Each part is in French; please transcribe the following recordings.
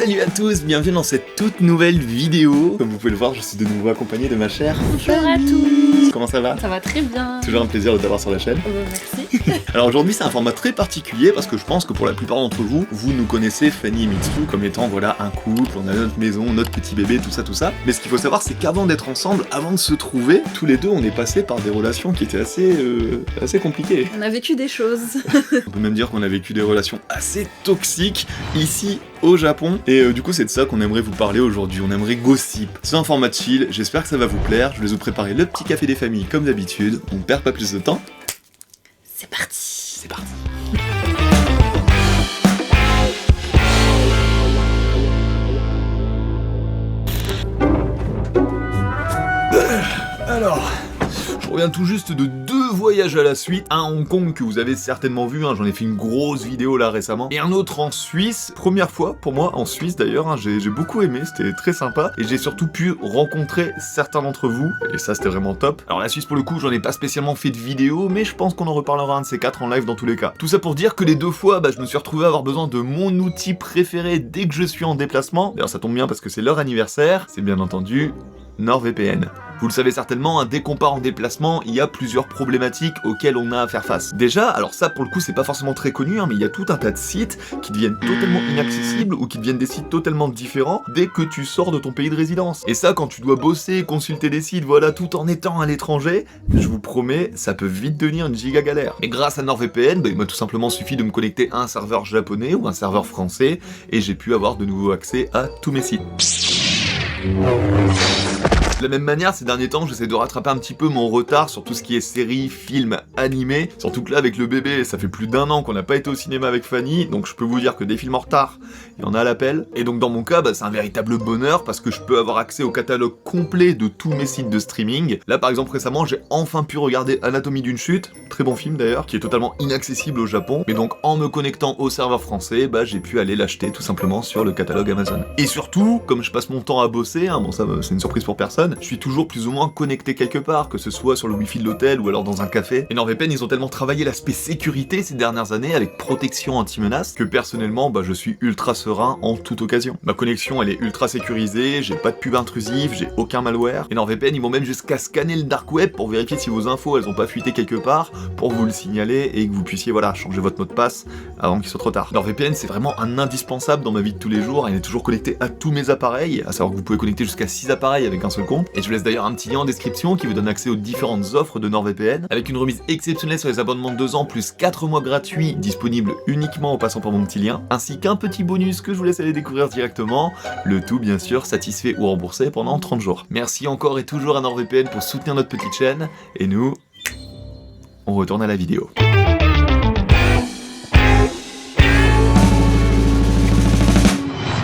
Salut à tous, bienvenue dans cette toute nouvelle vidéo. Comme vous pouvez le voir, je suis de nouveau accompagné de ma chère. Bonjour à tous. Comment ça va? Ça va très bien. Toujours un plaisir de t'avoir sur la chaîne. Merci. Alors aujourd'hui c'est un format très particulier parce que je pense que pour la plupart d'entre vous, vous nous connaissez Fanny et Mitsu comme étant voilà un couple, on a notre maison, notre petit bébé, tout ça. Mais ce qu'il faut savoir c'est qu'avant d'être ensemble, avant de se trouver, tous les deux on est passés par des relations qui étaient assez compliquées. On a vécu des choses. On peut même dire qu'on a vécu des relations assez toxiques ici au Japon. Et du coup c'est de ça qu'on aimerait vous parler aujourd'hui, on aimerait gossip. C'est un format chill, j'espère que ça va vous plaire, je vais vous préparer le petit café des familles comme d'habitude, on perd pas plus de temps. C'est parti. C'est parti. Alors, je reviens tout juste de 2 voyages à la suite. Un à Hong Kong que vous avez certainement vu, j'en ai fait une grosse vidéo là récemment. Et un autre en Suisse, première fois pour moi en Suisse d'ailleurs, j'ai beaucoup aimé, c'était très sympa. Et j'ai surtout pu rencontrer certains d'entre vous, et ça c'était vraiment top. Alors la Suisse pour le coup, j'en ai pas spécialement fait de vidéo, mais je pense qu'on en reparlera un de ces 4 en live dans tous les cas. Tout ça pour dire que les 2 fois, je me suis retrouvé à avoir besoin de mon outil préféré dès que je suis en déplacement. D'ailleurs ça tombe bien parce que c'est leur anniversaire, c'est bien entendu NordVPN. Vous le savez certainement, dès qu'on part en déplacement, il y a plusieurs problématiques auxquelles on a à faire face. Déjà, alors ça pour le coup c'est pas forcément très connu, mais il y a tout un tas de sites qui deviennent totalement inaccessibles ou qui deviennent des sites totalement différents dès que tu sors de ton pays de résidence. Et ça quand tu dois bosser, consulter des sites, voilà, tout en étant à l'étranger, je vous promets, ça peut vite devenir une giga galère. Et grâce à NordVPN, il m'a tout simplement suffi de me connecter à un serveur japonais ou un serveur français et j'ai pu avoir de nouveau accès à tous mes sites. De la même manière, ces derniers temps, j'essaie de rattraper un petit peu mon retard sur tout ce qui est séries, films, animés. Surtout que là, avec le bébé, ça fait plus d'1 an qu'on n'a pas été au cinéma avec Fanny, donc je peux vous dire que des films en retard, il y en a à l'appel. Et donc dans mon cas, c'est un véritable bonheur parce que je peux avoir accès au catalogue complet de tous mes sites de streaming. Là, par exemple, récemment, j'ai enfin pu regarder Anatomie d'une chute, très bon film d'ailleurs, qui est totalement inaccessible au Japon. Mais donc, en me connectant au serveur français, j'ai pu aller l'acheter tout simplement sur le catalogue Amazon. Et surtout, comme je passe mon temps à bosser, bon ça c'est une surprise pour personne, je suis toujours plus ou moins connecté quelque part, que ce soit sur le wifi de l'hôtel ou alors dans un café. Et NordVPN, ils ont tellement travaillé l'aspect sécurité ces dernières années avec protection anti-menace que personnellement, je suis ultra serein en toute occasion. Ma connexion, elle est ultra sécurisée, j'ai pas de pub intrusive, j'ai aucun malware. Et NordVPN, ils vont même jusqu'à scanner le dark web pour vérifier si vos infos, elles ont pas fuité quelque part, pour vous le signaler et que vous puissiez, changer votre mot de passe avant qu'il soit trop tard. NordVPN, c'est vraiment un indispensable dans ma vie de tous les jours, il est toujours connecté à tous mes appareils, à savoir que vous pouvez connecter jusqu'à 6 appareils avec un seul compte. Et je vous laisse d'ailleurs un petit lien en description qui vous donne accès aux différentes offres de NordVPN, avec une remise exceptionnelle sur les abonnements de 2 ans, plus 4 mois gratuits, disponibles uniquement en passant par mon petit lien, ainsi qu'un petit bonus que je vous laisse aller découvrir directement, le tout bien sûr satisfait ou remboursé pendant 30 jours. Merci encore et toujours à NordVPN pour soutenir notre petite chaîne, et nous, on retourne à la vidéo.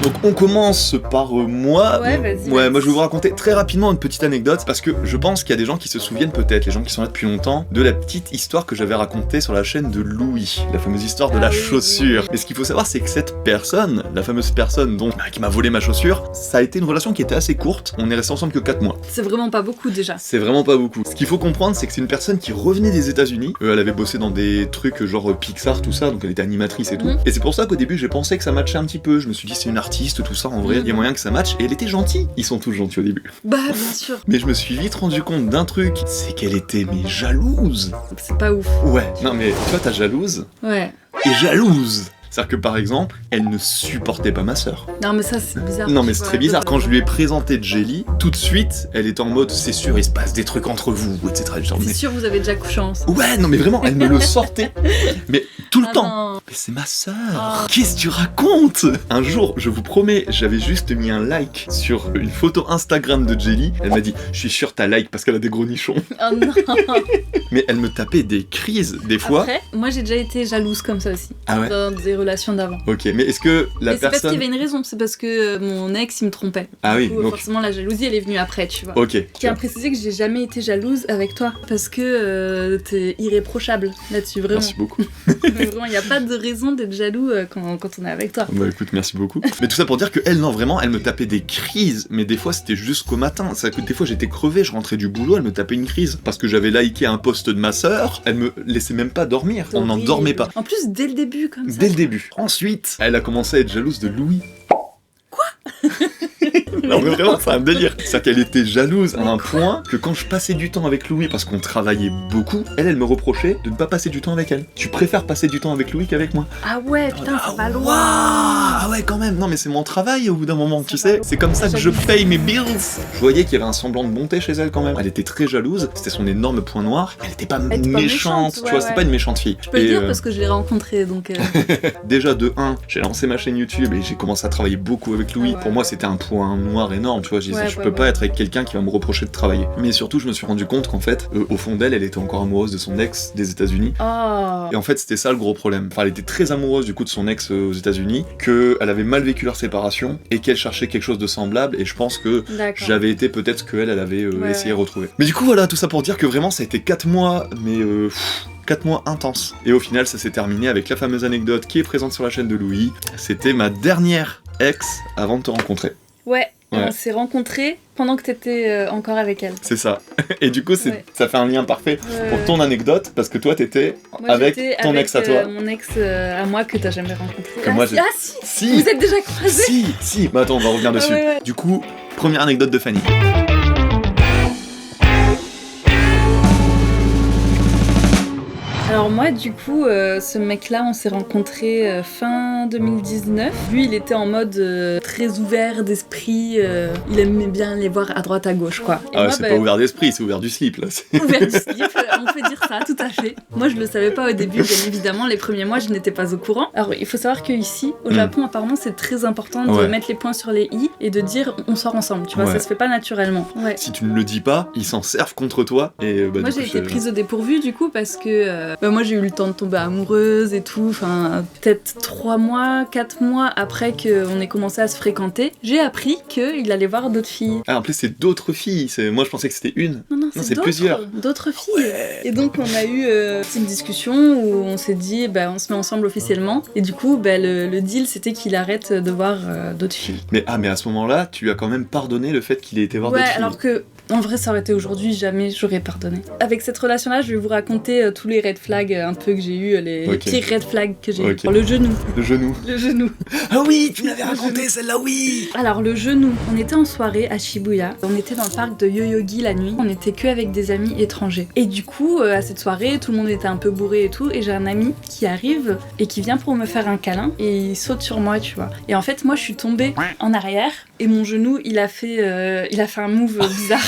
Donc on commence par moi. Ouais, vas-y. Moi je vais vous raconter très rapidement une petite anecdote parce que je pense qu'il y a des gens qui se souviennent peut-être, les gens qui sont là depuis longtemps, de la petite histoire que j'avais racontée sur la chaîne de Louis, la fameuse histoire de la chaussure. Mais ce qu'il faut savoir c'est que cette personne, la fameuse personne qui m'a volé ma chaussure, ça a été une relation qui était assez courte, on est resté ensemble que 4 mois. C'est vraiment pas beaucoup déjà. C'est vraiment pas beaucoup. Ce qu'il faut comprendre c'est que c'est une personne qui revenait des États-Unis. Elle avait bossé dans des trucs genre Pixar, tout ça, donc elle était animatrice et tout. Et c'est pour ça qu'au début j'ai pensé que ça matchait un petit peu, je me suis dit c'est une artiste, tout ça, en vrai, il y a moyen que ça matche, et elle était gentille. Ils sont tous gentils au début. Bien sûr. Mais je me suis vite rendu compte d'un truc, c'est qu'elle était, jalouse. C'est pas ouf. Ouais, non mais, toi t'as jalouse. Ouais. Et jalouse. C'est-à-dire que par exemple, elle ne supportait pas ma sœur. Non mais ça c'est bizarre. Non mais c'est très bizarre. Quand je lui ai présenté Jelly, tout de suite, elle était en mode c'est sûr, il se passe des trucs entre vous, etc. C'est sûr, vous avez déjà couché ensemble. Ouais, non mais vraiment, elle me le sortait. Mais tout le temps. Non. Mais c'est ma sœur. Qu'est-ce que tu racontes? Un jour, je vous promets, j'avais juste mis un like sur une photo Instagram de Jelly. Elle m'a dit, je suis sûre t'as like parce qu'elle a des gros nichons. Oh non. Mais elle me tapait des crises des fois. Après, moi j'ai déjà été jalouse comme ça aussi. Ah ouais. Dans des relations d'avant. Ok, mais est-ce que la Mais c'est parce qu'il personne... y avait une raison, c'est parce que mon ex il me trompait. Ah oui, Du coup, donc... forcément la jalousie elle est venue après, tu vois. Ok. Je tiens à préciser que j'ai jamais été jalouse avec toi parce que t'es irréprochable là-dessus, vraiment. Merci beaucoup. Vraiment, il n'y a pas de raison d'être jaloux quand on est avec toi. Bah écoute, merci beaucoup. Mais tout ça pour dire que elle, non, vraiment, elle me tapait des crises, mais des fois c'était jusqu'au matin. C'est-à-dire que des fois j'étais crevé, je rentrais du boulot, elle me tapait une crise parce que j'avais liké un post de ma sœur, elle me laissait même pas dormir, on n'en dormait pas. En plus, dès le début, comme ça. Dès le début. Ensuite, elle a commencé à être jalouse de Louis. Non mais vraiment, c'est un délire. C'est-à-dire qu'elle était jalouse à un point que quand je passais du temps avec Louis, parce qu'on travaillait beaucoup, elle me reprochait de ne pas passer du temps avec elle. Tu préfères passer du temps avec Louis qu'avec moi. Ah ouais, putain, ça va loin. Ah ouais, quand même. Non mais c'est mon travail au bout d'un moment, tu sais. C'est comme ça que je paye mes bills. Je voyais qu'il y avait un semblant de bonté chez elle quand même. Elle était très jalouse, c'était son énorme point noir. Elle était pas méchante, tu vois, c'est pas une méchante fille. Je peux le dire parce que je l'ai rencontrée, donc... Déjà de 1, j'ai lancé ma chaîne YouTube et j'ai commencé à travailler beaucoup avec Louis. Ouais. Pour moi, c'était un point noir énorme, tu vois. Je disais, je peux pas être avec quelqu'un qui va me reprocher de travailler. Mais surtout, je me suis rendu compte qu'en fait, au fond d'elle, elle était encore amoureuse de son ex des États-Unis. Oh. Et en fait, c'était ça le gros problème. Enfin, elle était très amoureuse du coup de son ex aux États-Unis, qu'elle avait mal vécu leur séparation et qu'elle cherchait quelque chose de semblable. Et je pense que j'avais été peut-être ce qu'elle avait essayé de retrouver. Mais du coup, voilà, tout ça pour dire que vraiment, ça a été 4 mois, mais 4 mois intenses. Et au final, ça s'est terminé avec la fameuse anecdote qui est présente sur la chaîne de Louis. C'était ma dernière ex avant de te rencontrer. Ouais. On s'est rencontrés pendant que t'étais encore avec elle. C'est ça. Et du coup, ça fait un lien parfait pour ton anecdote, parce que toi, t'étais avec ton ex à toi. Mon ex à moi que t'as jamais rencontré. Si. Vous êtes déjà croisés. Si. Bah attends, on va revenir dessus. Ouais. Du coup, première anecdote de Fanny. Alors moi, du coup, ce mec-là, on s'est rencontrés fin 2019. Lui, il était en mode très ouvert d'esprit. Il aimait bien les voir à droite, à gauche, quoi. Et moi, c'est pas ouvert d'esprit, c'est ouvert du slip, là. Ouvert du slip, on peut dire ça, tout à fait. Moi, je le savais pas au début, bien évidemment. Les premiers mois, je n'étais pas au courant. Alors, il faut savoir qu'ici, au Japon, apparemment, c'est très important de mettre les points sur les i et de dire on sort ensemble, tu vois, ça se fait pas naturellement. Ouais. Si tu ne le dis pas, ils s'en servent contre toi. Et, moi, j'ai été prise au dépourvu, du coup, parce que moi, j'ai eu le temps de tomber amoureuse et tout. Enfin, peut-être 3 mois, 4 mois après qu'on ait commencé à se fréquenter, j'ai appris qu'il allait voir d'autres filles. Ah, en plus, c'est d'autres filles. Moi, je pensais que c'était une. Non, c'est plusieurs. D'autres filles. Ouais. Et donc, on a eu une discussion où on s'est dit, on se met ensemble officiellement. Et du coup, le deal, c'était qu'il arrête de voir d'autres filles. Mais à ce moment-là, tu as quand même pardonné le fait qu'il ait été voir d'autres filles. Ouais, alors que... En vrai, ça aurait été aujourd'hui, jamais j'aurais pardonné. Avec cette relation-là, je vais vous raconter tous les red flags un peu que j'ai eu, les pires red flags que j'ai eu. Le genou. Le genou. Ah oui, tu me l'avais raconté celle-là, oui. Alors, le genou. On était en soirée à Shibuya. On était dans le parc de Yoyogi la nuit. On était que avec des amis étrangers. Et du coup, à cette soirée, tout le monde était un peu bourré et tout. Et j'ai un ami qui arrive et qui vient pour me faire un câlin. Et il saute sur moi, tu vois. Et en fait, moi, je suis tombée en arrière. Et mon genou, il a fait un move bizarre.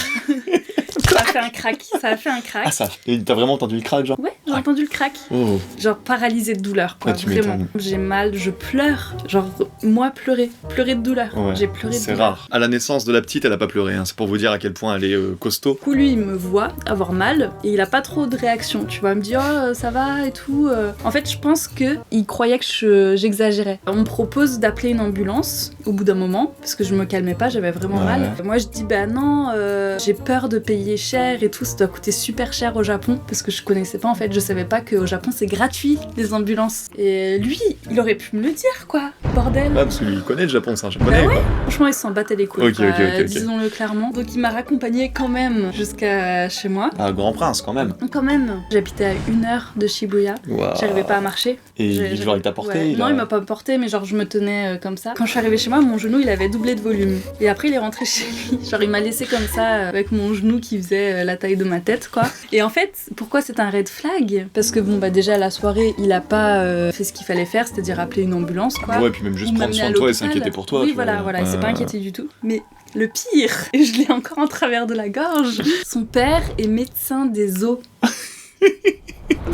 Ça a fait un crack. Ah ça. Et t'as vraiment entendu le crack, genre? Ouais, j'ai entendu le crack. Oh. Genre paralysée de douleur, quoi. Vraiment. J'ai mal, je pleure. Genre, moi, pleurer de douleur. Ouais, j'ai pleuré de douleur. C'est rare. À la naissance de la petite, elle a pas pleuré. C'est pour vous dire à quel point elle est costaud. Du coup, lui, il me voit avoir mal et il a pas trop de réaction. Tu vois, il me dit oh ça va et tout. En fait, je pense que il croyait que j'exagérais. On me propose d'appeler une ambulance au bout d'un moment parce que je me calmais pas, j'avais vraiment mal. Moi, je dis non, j'ai peur de payer cher et tout, ça doit coûter super cher au Japon parce que je connaissais pas en fait, je savais pas qu'au Japon c'est gratuit les ambulances. Et lui, il aurait pu me le dire quoi, bordel. Ah parce que lui il connaît le Japon, c'est un japonais quoi. Franchement il s'en battait les couilles. Ok. Disons-le clairement. Donc il m'a raccompagné quand même jusqu'à chez moi. Ah Grand Prince quand même. Quand même. J'habitais à 1 heure de Shibuya. Wow. J'arrivais pas à marcher. Et genre il t'a porté Non il m'a pas porté mais genre je me tenais comme ça. Quand je suis arrivée chez moi mon genou il avait doublé de volume. Et après il est rentré chez lui. Genre il m'a laissé comme ça avec mon genou qui faisait la taille de ma tête quoi. Et en fait pourquoi c'est un red flag? Parce que déjà à la soirée il a pas fait ce qu'il fallait faire, c'est-à-dire appeler une ambulance quoi. Ouais puis même juste prendre soin de toi et s'inquiéter pour toi. Oui voilà, il s'est pas inquiété du tout. Mais le pire, et je l'ai encore en travers de la gorge, son père est médecin des os.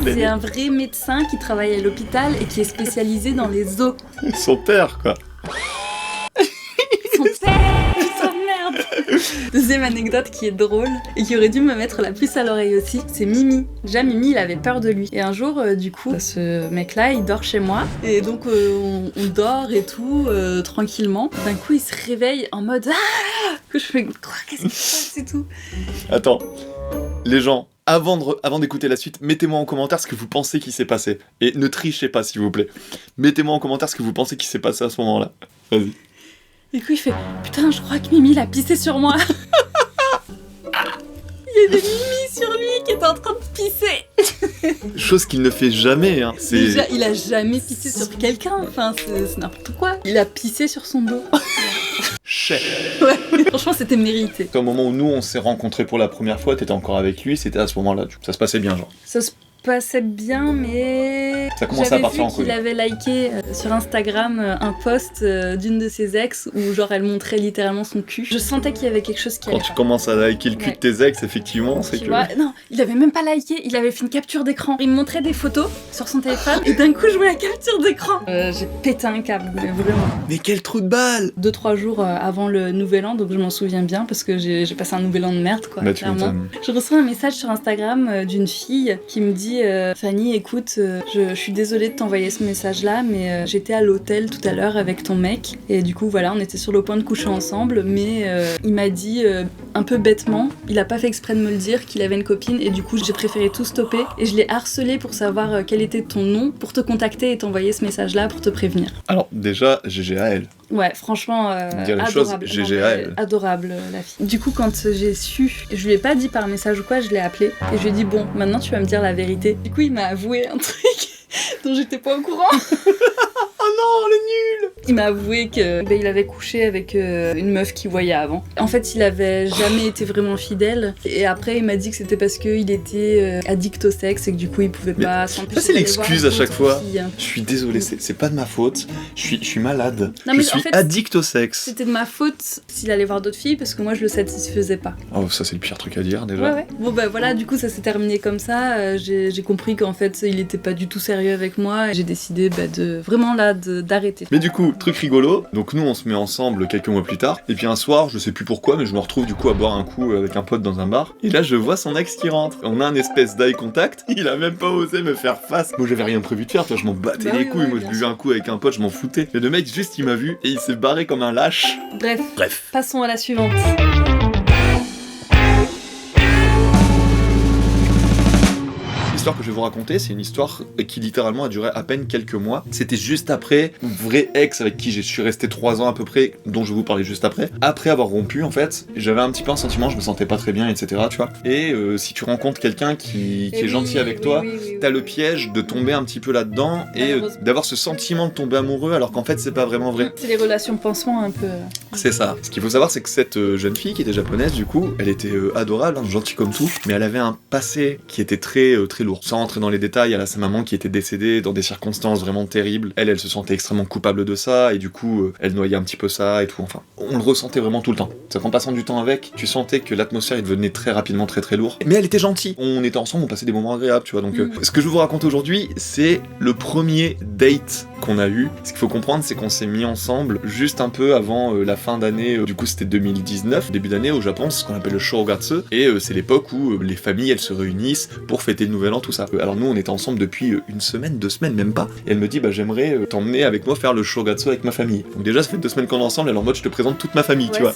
C'est un vrai médecin qui travaille à l'hôpital et qui est spécialisé dans les os. Son père quoi. Son père. Putain de merde. Deuxième anecdote qui est drôle et qui aurait dû me mettre la puce à l'oreille aussi, c'est Mimi. Déjà Mimi il avait peur de lui. Et un jour du coup ce mec là il dort chez moi et donc on dort et tout tranquillement. D'un coup il se réveille en mode ah que je fais quoi, qu'est-ce qui se passe et tout. Attends, les gens avant d'écouter la suite, mettez-moi en commentaire ce que vous pensez qui s'est passé. Et ne trichez pas s'il vous plaît. Mettez-moi en commentaire ce que vous pensez qui s'est passé à ce moment-là. Vas-y. Et puis il fait putain je crois que Mimi l'a pissé sur moi. Il y avait Mimi sur lui qui était en train de pisser. Chose qu'il ne fait jamais, hein. Déjà, il a jamais pissé sur quelqu'un, enfin c'est n'importe quoi. Il a pissé sur son dos. Chef. Ouais, franchement c'était mérité. Au moment où nous on s'est rencontrés pour la première fois, t'étais encore avec lui, c'était à ce moment-là, ça se passait bien genre. Ça se passait bien, mais Ça commençait à partir en j'avais vu couille. qu'il avait liké sur Instagram un post d'une de ses ex où genre elle montrait littéralement son cul. Je sentais qu'il y avait quelque chose qui Quand allait tu pas. commences à liker le cul Ouais. de tes ex, effectivement, c'est Tu que... vois, non, il avait même pas liké, il avait fait une capture d'écran. Il me montrait des photos sur son téléphone et d'un coup je vois la capture d'écran. J'ai pété un câble, mais vraiment. Mais quel trou de balle! 2-3 jours avant le nouvel an, donc je m'en souviens bien parce que j'ai passé un nouvel an de merde quoi. Bah tu clairement. m'étonnes. Je reçois un message sur Instagram d'une fille qui me dit Fanny, écoute, je suis désolée de t'envoyer ce message-là, mais j'étais à l'hôtel tout à l'heure avec ton mec, et du coup, voilà, on était sur le point de coucher ensemble, mais il m'a dit un peu bêtement, il a pas fait exprès de me le dire, qu'il avait une copine, et du coup, j'ai préféré tout stopper, et je l'ai harcelé pour savoir quel était ton nom, pour te contacter et t'envoyer ce message-là pour te prévenir. Alors déjà, GG à elle. Ouais, franchement, Dire les choses, adorable. GG Non, à mais elle. adorable, la fille. Du coup, quand j'ai su, je lui ai pas dit par message ou quoi, je l'ai appelé et je lui ai dit bon, maintenant tu vas me dire la vérité. Du coup, il m'a avoué un truc dont j'étais pas au courant. Oh non, le nul! Il m'a avoué que il avait couché avec une meuf qu'il voyait avant. En fait, il avait jamais été vraiment fidèle. Et après, il m'a dit que c'était parce qu'il était addict au sexe et que du coup, il pouvait Mais pas s'empêcher. ça, c'est d'aller l'excuse voir à chaque d'autres fois. filles. Je suis désolé, c'est pas de ma faute. Je suis malade. Non, je mais suis en fait, addict au sexe. C'était de ma faute s'il allait voir d'autres filles parce que moi, je le satisfaisais pas. Oh, ça c'est le pire truc à dire déjà. Ouais, ouais. Bon, bah voilà, du coup, ça s'est terminé comme ça. J'ai compris qu'en fait, il était pas du tout sérieux avec moi. Et j'ai décidé d'arrêter. Mais du coup, truc rigolo, donc nous on se met ensemble quelques mois plus tard, et puis un soir, je sais plus pourquoi, mais je me retrouve du coup à boire un coup avec un pote dans un bar, et là je vois son ex qui rentre. On a un espèce d'eye contact, il a même pas osé me faire face. Moi j'avais rien prévu de faire, toi, je m'en battais Bah les oui, couilles, ouais, moi je bien buvais sûr. un coup avec un pote, je m'en foutais. Et le mec juste il m'a vu, et il s'est barré comme un lâche. Bref, passons à la suivante. L'histoire que je vais vous raconter, c'est une histoire qui littéralement a duré à peine quelques mois. C'était juste après mon vrai ex avec qui je suis resté 3 ans à peu près, dont je vais vous parler juste après. Après avoir rompu, en fait, j'avais un petit peu un sentiment, je me sentais pas très bien, etc. Tu vois. Et si tu rencontres quelqu'un qui est gentil avec toi, t'as le piège de tomber un petit peu là-dedans et Malheureusement. d'avoir ce sentiment de tomber amoureux alors qu'en fait c'est pas vraiment vrai. C'est les relations pansement un peu. C'est ça. Ce qu'il faut savoir, c'est que cette jeune fille qui était japonaise, du coup, elle était adorable, hein, gentille comme tout, mais elle avait un passé qui était très lourd. Sans rentrer dans les détails, elle a sa maman qui était décédée dans des circonstances vraiment terribles. Elle se sentait extrêmement coupable de ça, et du coup, elle noyait un petit peu ça et tout. Enfin, on le ressentait vraiment tout le temps. C'est qu'en passant du temps avec, tu sentais que l'atmosphère devenait très rapidement très lourde. Mais elle était gentille. On était ensemble, on passait des moments agréables, tu vois. Donc, ce que je vais vous raconter aujourd'hui, c'est le premier date qu'on a eu. Ce qu'il faut comprendre, c'est qu'on s'est mis ensemble juste un peu avant la fin d'année. Du coup, c'était 2019, début d'année au Japon, c'est ce qu'on appelle le Shogatsu. Et c'est l'époque où les familles, elles se réunissent pour fêter le nouvel an, tout ça. Alors nous, on était ensemble depuis 1 semaine, 2 semaines, même pas. Et elle me dit, bah j'aimerais t'emmener avec moi faire le Shogatsu avec ma famille. Donc déjà, ça fait 2 semaines qu'on est ensemble, elle est en mode, je te présente toute ma famille, tu vois.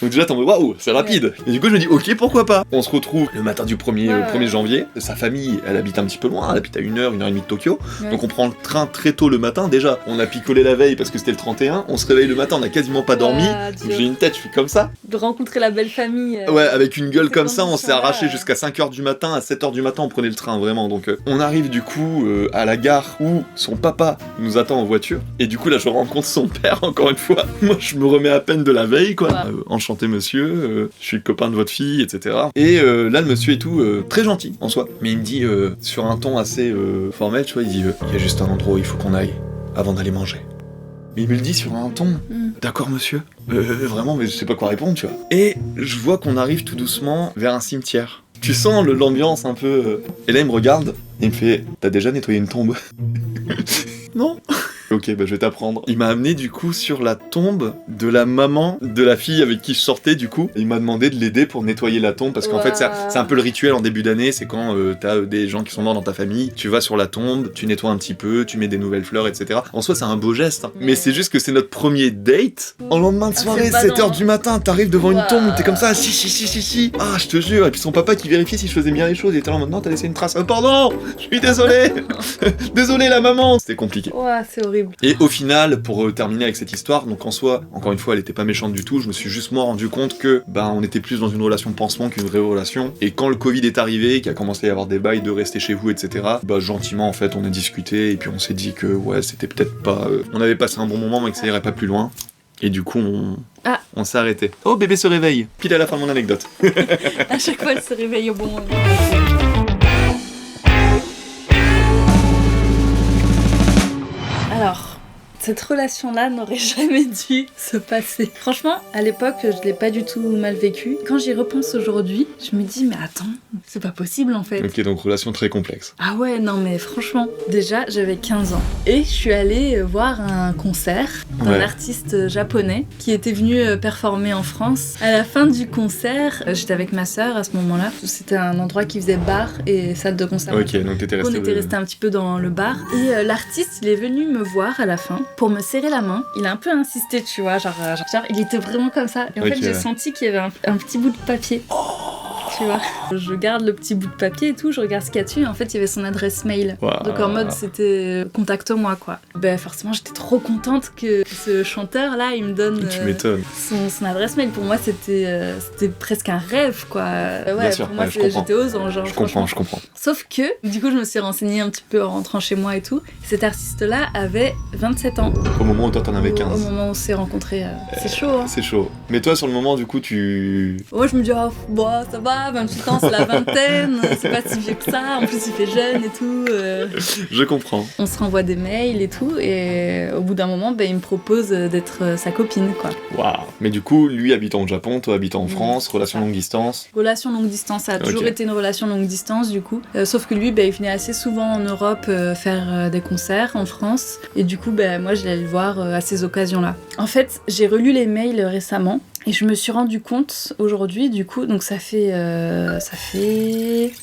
Donc déjà, t'es en mode, waouh, c'est rapide. Et du coup, je me dis, ok, pourquoi pas. On se retrouve le matin du 1er janvier. Sa famille, elle habite un petit peu loin, elle habite à 1h30 de Tokyo. Ouais. Donc on prend le train très tôt le matin. Déjà, on a picolé la veille parce que c'était le 31. On se réveille le matin, on a quasiment pas dormi. Donc j'ai une tête, je suis comme ça. De rencontrer la belle famille. Ouais, avec une gueule ces comme ça, on s'est conditions-là, arraché jusqu'à 5h du matin. À 7h du matin, on prenait le train, vraiment. Donc on arrive du coup à la gare où son papa nous attend en voiture. Et du coup, là, je rencontre son père, encore une fois. Moi, je me remets à peine de la veille, quoi. Ouais. Enchanté, monsieur. Je suis le copain de votre fille, etc. Et là, le monsieur et tout, très gentil, en soi. Mais il me dit, sur un ton assez formel, tu vois, il dit, il y a juste un endroit où il faut qu'on aille, avant d'aller manger. Mais il me le dit sur un ton, d'accord monsieur, vraiment, mais je sais pas quoi répondre, tu vois. Et je vois qu'on arrive tout doucement vers un cimetière. Tu sens l'ambiance un peu... Et là il me regarde, et il me fait, t'as déjà nettoyé une tombe? Non. Ok, bah je vais t'apprendre. Il m'a amené du coup sur la tombe de la maman de la fille avec qui je sortais du coup. Il m'a demandé de l'aider pour nettoyer la tombe parce qu'en fait c'est un peu le rituel en début d'année, c'est quand t'as des gens qui sont morts dans ta famille, tu vas sur la tombe, tu nettoies un petit peu, tu mets des nouvelles fleurs, etc. En soi c'est un beau geste, hein. Mais c'est juste que c'est notre premier date. En lendemain de soirée, 7h du matin, t'arrives devant une tombe, t'es comme ça, si. Ah je te jure, et puis son papa qui vérifie si je faisais bien les choses, il était là en mode non t'as laissé une trace. Pardon, je suis désolé. Désolé la maman. C'était compliqué. Ouais, c'est horrible. horrible. Et au final, pour terminer avec cette histoire, donc en soi, encore une fois, elle était pas méchante du tout, je me suis juste moi rendu compte que on était plus dans une relation pansement qu'une vraie relation. Et quand le Covid est arrivé, qu'il a commencé à y avoir des bails de rester chez vous, etc., gentiment en fait on a discuté et puis on s'est dit que ouais, c'était peut-être pas... on avait passé un bon moment mais que ça irait pas plus loin. Et du coup on s'est arrêté. Oh, bébé se réveille, pile à la fin de mon anecdote. À chaque fois elle se réveille au bon moment. Alors, cette relation-là n'aurait jamais dû se passer. Franchement, à l'époque, je l'ai pas du tout mal vécu. Quand j'y repense aujourd'hui, je me dis, mais attends, c'est pas possible en fait. Ok, donc relation très complexe. Ah ouais, non mais franchement, déjà j'avais 15 ans. Et je suis allée voir un concert d'un artiste japonais qui était venu performer en France. À la fin du concert, j'étais avec ma sœur à ce moment-là. C'était un endroit qui faisait bar et salle de concert. Ok, donc t'étais resté... On était resté un petit peu dans le bar. Et l'artiste, il est venu me voir à la fin pour me serrer la main. Il a un peu insisté, tu vois, genre il était vraiment comme ça. Et en fait, j'ai senti qu'il y avait un petit bout de papier. Tu vois, je garde le petit bout de papier et tout, je regarde ce qu'il y a dessus, et en fait il y avait son adresse mail. Wow. Donc en mode c'était contacte-moi quoi. Forcément j'étais trop contente que ce chanteur là il me donne son adresse mail. Pour moi c'était presque un rêve quoi. Bien sûr, pour moi j'étais aux anges. Je comprends. Sauf que du coup je me suis renseignée un petit peu en rentrant chez moi et tout. Cet artiste là avait 27 ans. Au moment où toi t'en avais 15. Au moment où on s'est rencontrés, c'est chaud hein. C'est chaud. Mais toi sur le moment du coup Moi je me dis ça va, 28 ans c'est la vingtaine, c'est pas si vieux que ça, en plus il fait jeune et tout. Je comprends. On se renvoie des mails et tout, et au bout d'un moment il me propose d'être sa copine quoi. Waouh. Mais du coup lui habitant au Japon, toi habitant en France, relation longue distance. Relation longue distance, ça a toujours été une relation longue distance du coup. Sauf que lui il venait assez souvent en Europe faire des concerts en France, et du coup moi je l'allais le voir à ces occasions là. En fait j'ai relu les mails récemment. Et je me suis rendu compte aujourd'hui, du coup, donc ça fait 15 ans.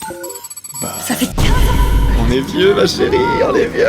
On est vieux, ma chérie, on est vieux.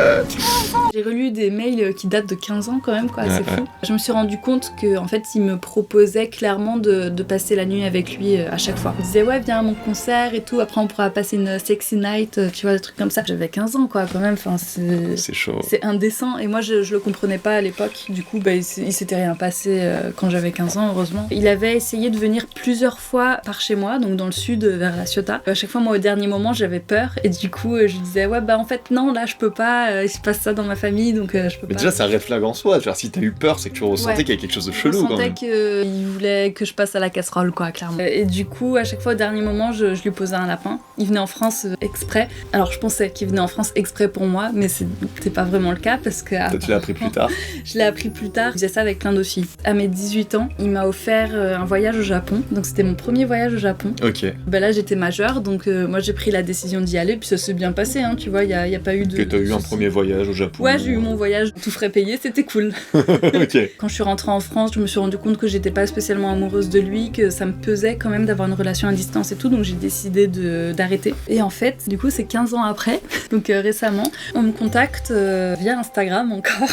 J'ai relu des mails qui datent de 15 ans quand même, quoi, c'est fou. Je me suis rendu compte qu'en fait, il me proposait clairement de passer la nuit avec lui à chaque fois. Il disait, ouais, viens à mon concert et tout, après on pourra passer une sexy night, tu vois, des trucs comme ça. J'avais 15 ans, quoi, quand même, enfin, c'est chaud. C'est indécent, et moi, je le comprenais pas à l'époque. Du coup, il s'était rien passé quand j'avais 15 ans, heureusement. Il avait essayé de venir plusieurs fois par chez moi, donc dans le sud, vers la Ciotat. À chaque fois, moi, au dernier moment, j'avais peur, et du coup, je disais, ouais, en fait, non, là, je peux pas, il se passe ça dans ma famille, donc je peux pas. Mais déjà, c'est un red flag en soi. Genre, si t'as eu peur, c'est que tu ressentais qu'il y avait quelque chose de chelou quand même. Je ressentais qu'il voulait que je passe à la casserole, quoi, clairement. Et du coup, à chaque fois, au dernier moment, je lui posais un lapin. Il venait en France exprès. Alors, je pensais qu'il venait en France exprès pour moi, mais c'était pas vraiment le cas parce que. Toi, tu l'as appris plus tard. Je l'ai appris plus tard. Je faisais ça avec plein d'autres filles. À mes 18 ans, il m'a offert un voyage au Japon. Donc, c'était mon premier voyage au Japon. Ok. Là, j'étais majeure, donc moi, j'ai pris la décision d'y aller, puis ça s'est bien passé, hein, tu vois, il y a pas eu de. Que t'as eu un premier voyage au Japon. Ouais, j'ai eu mon voyage, tout frais payé, c'était cool. Ok. Quand je suis rentrée en France, je me suis rendu compte que j'étais pas spécialement amoureuse de lui, que ça me pesait quand même d'avoir une relation à distance et tout, donc j'ai décidé d'arrêter. Et en fait, du coup, c'est 15 ans après, donc récemment, on me contacte via Instagram encore,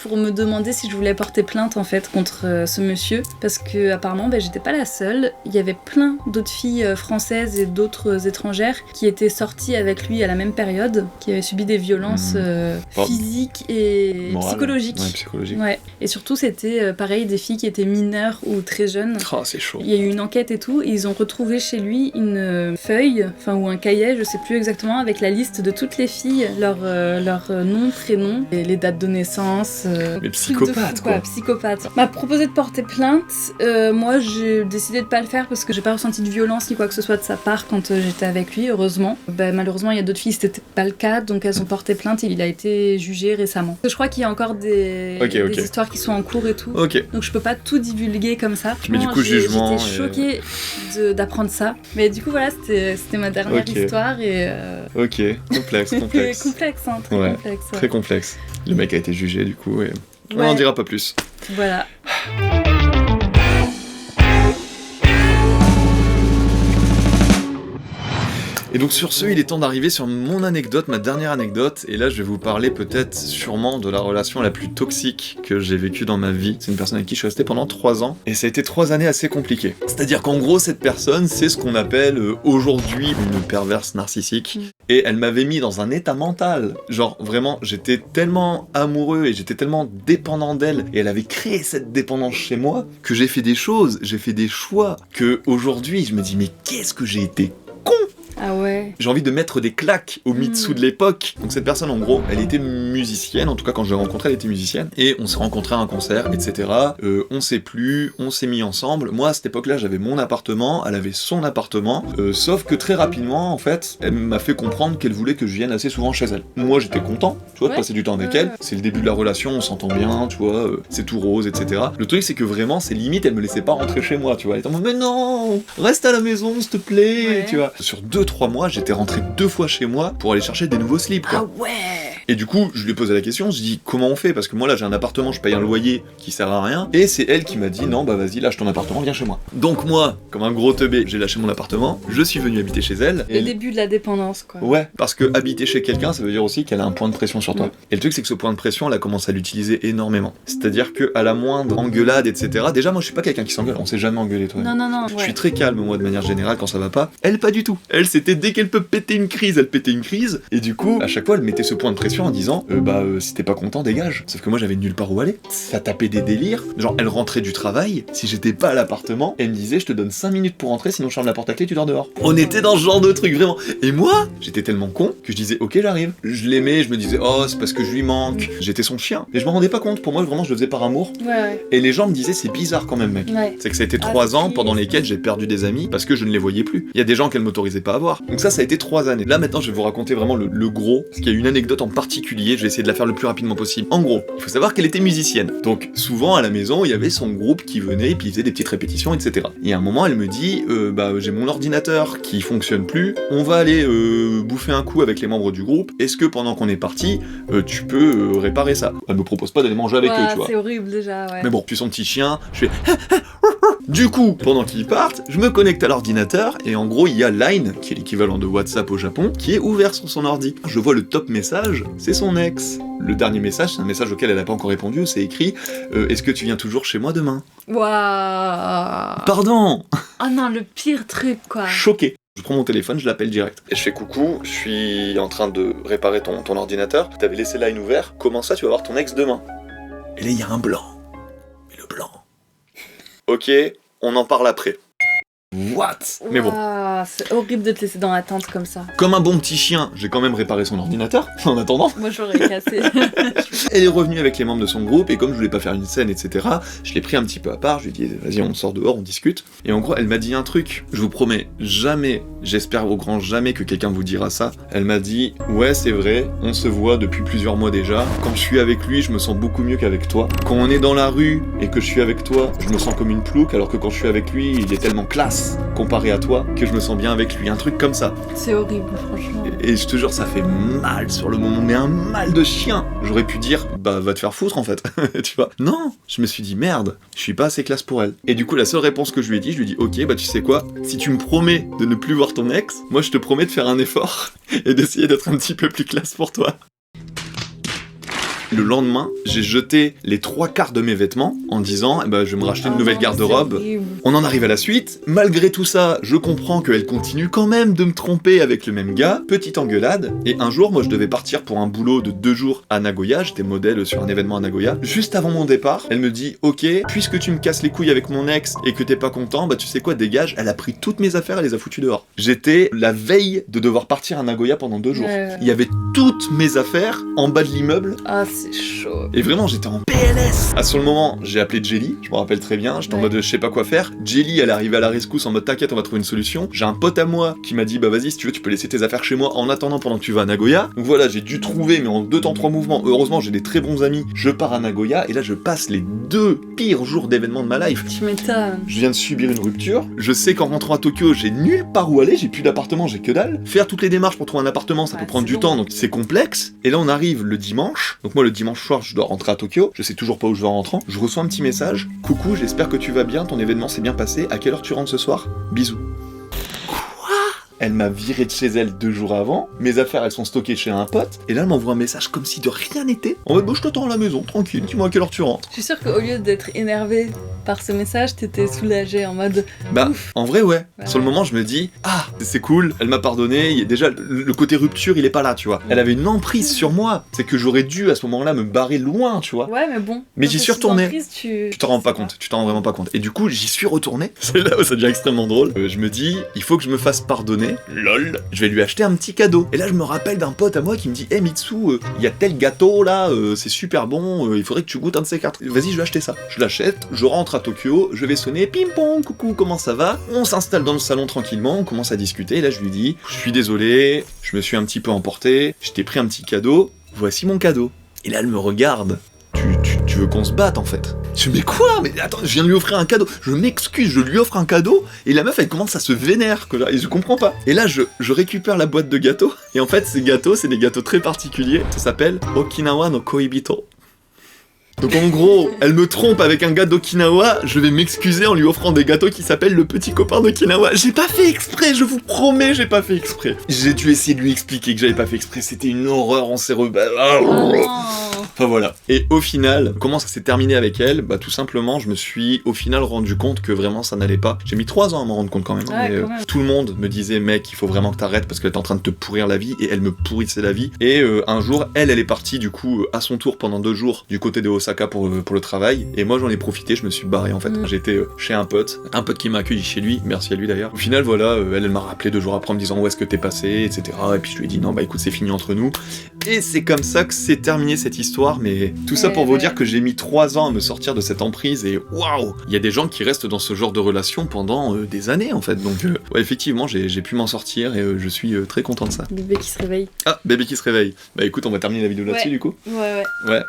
pour me demander si je voulais porter plainte en fait contre ce monsieur, parce que apparemment, j'étais pas la seule. Il y avait plein d'autres filles françaises et d'autres étrangères qui étaient sorties avec lui à la même période, qui avaient subi des violences physiques et psychologiques. Ouais, psychologique. Ouais. Et surtout, c'était pareil, des filles qui étaient mineures ou très jeunes. Oh, c'est chaud. Il y a eu une enquête et tout, et ils ont retrouvé chez lui une feuille, ou un cahier, je sais plus exactement, avec la liste de toutes les filles, leur nom, prénom, et les dates de naissance. Mais psychopathe, quoi. Psychopathe. M'a proposé de porter plainte. Moi, j'ai décidé de pas le faire parce que j'ai pas ressenti de violence ni quoi que ce soit de sa part quand j'étais avec lui, heureusement. Malheureusement, il y a d'autres filles, c'était pas le cas, donc elles ont porté plainte et il a été jugé récemment. Je crois qu'il y a encore des histoires qui sont en cours et tout. Donc je peux pas tout divulguer comme ça. Mais du coup, jugement. J'étais choquée d'apprendre ça. Mais du coup, voilà, c'était ma dernière histoire et. Ok, complexe. Complexe, hein, très complexe. Ouais. Très complexe. Le mec a été jugé du coup et. On n'en dira pas plus. Voilà. Et donc sur ce, il est temps d'arriver sur mon anecdote, ma dernière anecdote, et là je vais vous parler peut-être sûrement de la relation la plus toxique que j'ai vécue dans ma vie. C'est une personne avec qui je suis resté pendant 3 ans, et ça a été 3 années assez compliquées. C'est-à-dire qu'en gros, cette personne, c'est ce qu'on appelle aujourd'hui une perverse narcissique. Et elle m'avait mis dans un état mental. Genre, vraiment, j'étais tellement amoureux et j'étais tellement dépendant d'elle. Et elle avait créé cette dépendance chez moi que j'ai fait des choses, j'ai fait des choix que aujourd'hui je me dis, mais qu'est-ce que j'ai été con! Ah ouais. J'ai envie de mettre des claques au Mitsu de l'époque. Donc cette personne, en gros, elle était musicienne. En tout cas, quand je l'ai rencontrée, elle était musicienne. Et on s'est rencontrés à un concert, etc. On s'est plu, on s'est mis ensemble. Moi, à cette époque-là, j'avais mon appartement, elle avait son appartement. Sauf que très rapidement, en fait, elle m'a fait comprendre qu'elle voulait que je vienne assez souvent chez elle. Moi, j'étais content, tu vois, de passer du temps avec elle. C'est le début de la relation, on s'entend bien, tu vois, c'est tout rose, etc. Le truc, c'est que vraiment, c'est limite, elle me laissait pas rentrer chez moi, tu vois. Elle était en mode, mais non, reste à la maison, s'il te plaît, tu vois. Sur 2-3 mois, j'étais rentré 2 fois chez moi pour aller chercher des nouveaux slips, quoi. Ah ouais. Et du coup, je lui ai posé la question, je dis comment on fait, parce que moi là j'ai un appartement, je paye un loyer qui sert à rien, et c'est elle qui m'a dit non bah vas-y lâche ton appartement, viens chez moi. Donc moi, comme un gros teubé, j'ai lâché mon appartement, je suis venu habiter chez elle. Le début de la dépendance quoi. Ouais, parce que habiter chez quelqu'un, ça veut dire aussi qu'elle a un point de pression sur toi. Et le truc c'est que ce point de pression, elle a commencé à l'utiliser énormément. C'est-à-dire que à la moindre engueulade, etc. Déjà moi je suis pas quelqu'un qui s'engueule, on s'est jamais engueulé toi. Non. Je suis très calme moi de manière générale quand ça va pas. Elle pas du tout. Elle c'était dès qu'elle peut péter une crise, elle pétait une crise. Et du coup, à chaque fois elle mettait ce point de pression en disant si t'es pas content, dégage. Sauf que moi j'avais nulle part où aller. Ça tapait des délires. Genre elle rentrait du travail, si j'étais pas à l'appartement, elle me disait je te donne 5 minutes pour rentrer, sinon je ferme la porte à clé, tu dors dehors. On était dans ce genre de truc vraiment. Et moi, j'étais tellement con que je disais ok j'arrive. Je l'aimais, je me disais oh c'est parce que je lui manque. J'étais son chien. Et je me rendais pas compte, pour moi vraiment je le faisais par amour. Ouais. Et les gens me disaient c'est bizarre quand même mec. Ouais. C'est que ça a été 3 ans pendant lesquels j'ai perdu des amis parce que je ne les voyais plus. Il y a des gens qu'elle m'autorisait pas à voir. Donc ça a été 3 années. Là maintenant je vais vous raconter vraiment le gros, parce qu'il y a une anecdote en particulier, je vais essayer de la faire le plus rapidement possible. En gros, il faut savoir qu'elle était musicienne. Donc souvent à la maison, il y avait son groupe qui venait et puis il faisait des petites répétitions, etc. Et à un moment, elle me dit j'ai mon ordinateur qui fonctionne plus, on va aller bouffer un coup avec les membres du groupe. Est-ce que pendant qu'on est parti, tu peux réparer ça? Elle me propose pas d'aller manger avec eux, tu vois. C'est horrible déjà, ouais. Mais bon, je suis son petit chien, je fais du coup, pendant qu'ils partent, je me connecte à l'ordinateur et en gros, il y a Line, qui est l'équivalent de WhatsApp au Japon, qui est ouvert sur son ordi. Je vois le top message, c'est son ex. Le dernier message, c'est un message auquel elle n'a pas encore répondu, c'est écrit est-ce que tu viens toujours chez moi demain? Waouh. Pardon. Oh non, le pire truc quoi. Choqué. Je prends mon téléphone, je l'appelle direct. Et je fais coucou, je suis en train de réparer ton ordinateur, t'avais laissé Line ouvert, comment ça tu vas voir ton ex demain? Et là il y a un blanc. Mais le blanc. Ok, on en parle après. What? Mais bon. C'est horrible de te laisser dans l'attente comme ça. Comme un bon petit chien, j'ai quand même réparé son ordinateur, en attendant. Moi j'aurais cassé. Elle est revenue avec les membres de son groupe, et comme je voulais pas faire une scène, etc., je l'ai pris un petit peu à part, je lui ai dit, vas-y, on sort dehors, on discute. Et en gros, elle m'a dit un truc, je vous promets, jamais, j'espère au grand jamais que quelqu'un vous dira ça. Elle m'a dit, ouais, c'est vrai, on se voit depuis plusieurs mois déjà. Quand je suis avec lui, je me sens beaucoup mieux qu'avec toi. Quand on est dans la rue, et que je suis avec toi, je me sens comme une plouque, alors que quand je suis avec lui, il est tellement classe comparé à toi que je me sens bien avec lui, un truc comme ça. C'est horrible franchement. Et je te jure ça fait mal sur le moment, mais un mal de chien. J'aurais pu dire bah va te faire foutre en fait, tu vois. Non, je me suis dit merde, je suis pas assez classe pour elle. Et du coup la seule réponse que je lui ai dit, je lui ai dit ok bah tu sais quoi, si tu me promets de ne plus voir ton ex, moi je te promets de faire un effort et d'essayer d'être un petit peu plus classe pour toi. Le lendemain, j'ai jeté les 3/4 de mes vêtements en disant je vais me racheter une nouvelle garde-robe. On en arrive à la suite. Malgré tout ça, je comprends qu'elle continue quand même de me tromper avec le même gars. Petite engueulade. Et un jour, moi je devais partir pour un boulot de 2 jours à Nagoya. J'étais modèle sur un événement à Nagoya. Juste avant mon départ, elle me dit ok, puisque tu me casses les couilles avec mon ex et que t'es pas content, bah tu sais quoi, dégage. Elle a pris toutes mes affaires, elle les a foutues dehors. J'étais la veille de devoir partir à Nagoya pendant 2 jours. Il y avait toutes mes affaires en bas de l'immeuble. C'est chaud. Et vraiment, j'étais en PLS. À ce moment, j'ai appelé Jelly, je me rappelle très bien, j'étais en mode je sais pas quoi faire. Jelly, elle est arrivée à la rescousse en mode t'inquiète, on va trouver une solution. J'ai un pote à moi qui m'a dit bah vas-y, si tu veux, tu peux laisser tes affaires chez moi en attendant pendant que tu vas à Nagoya. Donc voilà, j'ai dû trouver, mais en 2 temps 3 mouvements. Heureusement, j'ai des très bons amis. Je pars à Nagoya et là, je passe les 2 pires jours d'événements de ma life. Tu m'étonnes. Je viens de subir une rupture. Je sais qu'en rentrant à Tokyo, j'ai nulle part où aller, j'ai plus d'appartement, j'ai que dalle. Faire toutes les démarches pour trouver un appartement, ça peut prendre du temps, donc c'est complexe. Et là, on arrive le dimanche. Donc moi, le dimanche soir, je dois rentrer à Tokyo. Je sais toujours pas où je vais en rentrant. Je reçois un petit message. Coucou, j'espère que tu vas bien, ton événement s'est bien passé. À quelle heure tu rentres ce soir? Bisous. Quoi? elle m'a viré de chez elle 2 jours avant, mes affaires elles sont stockées chez un pote, et là elle m'envoie un message comme si de rien n'était. En mode, bon, je t'attends à la maison, tranquille, dis-moi à quelle heure tu rentres. Je suis sûre qu'au lieu d'être énervé par ce message, t'étais soulagée en mode... Bah, en vrai, ouais. Ouais. Sur le moment, je me dis, ah, c'est cool, elle m'a pardonné, déjà, le côté rupture, il est pas là, tu vois. Elle avait une emprise sur moi, c'est que j'aurais dû, à ce moment-là, me barrer loin, tu vois. Ouais, mais bon. Mais quand j'y t'es suis sous retourné. emprise, tu Tu t'en rends pas compte, tu t'en rends vraiment pas compte. Et du coup, j'y suis retourné. C'est là où ça devient extrêmement drôle. Je me dis, il faut que je me fasse pardonner. Lol. Je vais lui acheter un petit cadeau. Et là, je me rappelle d'un pote à moi qui me dit, hey Mitsu, il y a tel gâteau là, c'est super bon, il faudrait que tu goûtes un de ces quatre. Vas-y, je vais acheter ça. Je l'achète, je rentre à Tokyo, je vais sonner, ping pong, coucou, comment ça va? On s'installe dans le salon tranquillement, on commence à discuter. Et là, je lui dis, je suis désolé, je me suis un petit peu emporté, je t'ai pris un petit cadeau, voici mon cadeau. Et là, elle me regarde. Tu veux qu'on se batte en fait? Je dis mais quoi? Mais attends, je viens de lui offrir un cadeau. Je m'excuse, je lui offre un cadeau et la meuf elle commence à se vénère que là, et je comprends pas. Et là je récupère la boîte de gâteaux et en fait ces gâteaux c'est des gâteaux très particuliers. Ça s'appelle Okinawa no Koibito. Donc en gros, elle me trompe avec un gars d'Okinawa, je vais m'excuser en lui offrant des gâteaux qui s'appellent le petit copain d'Okinawa. J'ai pas fait exprès, je vous promets, j'ai pas fait exprès. J'ai dû essayer de lui expliquer que j'avais pas fait exprès, c'était une horreur, on s'est Enfin voilà. Et au final, comment ça s'est terminé avec elle? Bah tout simplement, je me suis au final rendu compte que vraiment ça n'allait pas. J'ai mis 3 ans à m'en rendre compte quand même. Ouais, Mais, quand même. tout le monde me disait mec, il faut vraiment que t'arrêtes parce qu'elle est en train de te pourrir la vie et elle me pourrissait la vie. Et un jour, elle est partie du coup à son tour pendant 2 jours du côté de Osaka pour le travail. Et moi j'en ai profité, je me suis barré en fait. J'étais chez un pote qui m'a accueilli chez lui, merci à lui d'ailleurs. Au final voilà, elle m'a rappelé 2 jours après en me disant où est-ce que t'es passé, etc. Et puis je lui ai dit non bah écoute c'est fini entre nous. Et c'est comme ça que c'est terminé cette histoire, mais tout ça pour vous dire que j'ai mis 3 ans à me sortir de cette emprise et waouh, il y a des gens qui restent dans ce genre de relation pendant des années en fait. Donc ouais, effectivement j'ai pu m'en sortir et je suis très content de ça. Bébé qui se réveille. Ah, bébé qui se réveille. Bah écoute, on va terminer la vidéo là-dessus Ouais. du coup. Ouais. Ouais.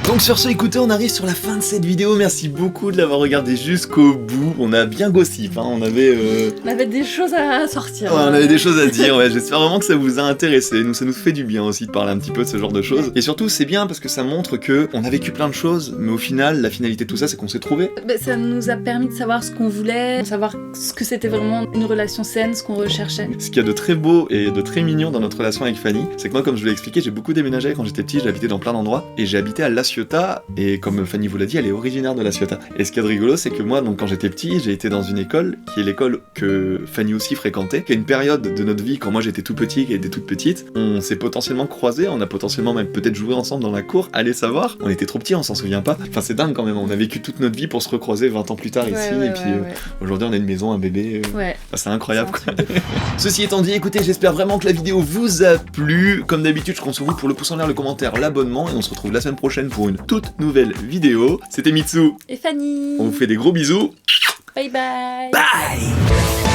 Donc sur ce, écoutez, on arrive sur la fin de cette vidéo. Merci beaucoup de l'avoir regardé jusqu'au bout. On a bien gossip, hein. On avait des choses à sortir. Ouais, on avait des choses à dire, ouais. J'espère vraiment que ça vous a intéressé. Ça nous fait du bien aussi de parler un petit peu de ce genre de choses. Et surtout, c'est bien parce que ça montre que on a vécu plein de choses, mais au final, la finalité de tout ça, c'est qu'on s'est trouvé. Bah, ça nous a permis de savoir ce qu'on voulait, de savoir ce que c'était vraiment une relation saine, ce qu'on recherchait. Ce qu'il y a de très beau et de très mignon dans notre relation avec Fanny, c'est que moi, comme je vous l'ai expliqué, j'ai beaucoup déménagé quand j'étais petit, j'habitais dans plein d'endroits, et j'ai habité à La Ciotat, et comme Fanny vous l'a dit, elle est originaire de La Ciotat. Et ce qu'il y a de rigolo, c'est que moi, donc quand j'étais petit, j'ai été dans une école, qui est l'école que Fanny aussi fréquentait, qui est une période de notre vie, quand moi j'étais tout petit, et était toute petite, on s'est potentiellement croisés, on a potentiellement même peut-être joué ensemble dans la cour, allez savoir, on était trop petits, on s'en souvient pas. Enfin c'est dingue quand même, on a vécu toute notre vie pour se recroiser 20 ans plus tard ici, et puis aujourd'hui on a une maison, un bébé, Ouais. enfin, c'est incroyable quoi. Ceci étant dit, écoutez, j'espère vraiment que la vidéo vous a plu. Comme d'habitude, je compte sur vous pour le pouce en l'air, le commentaire, l'abonnement, et on se retrouve la semaine prochaine pour une toute nouvelle vidéo. C'était Mitsu, Et Fanny. on vous fait des gros bisous. Bye bye. Bye.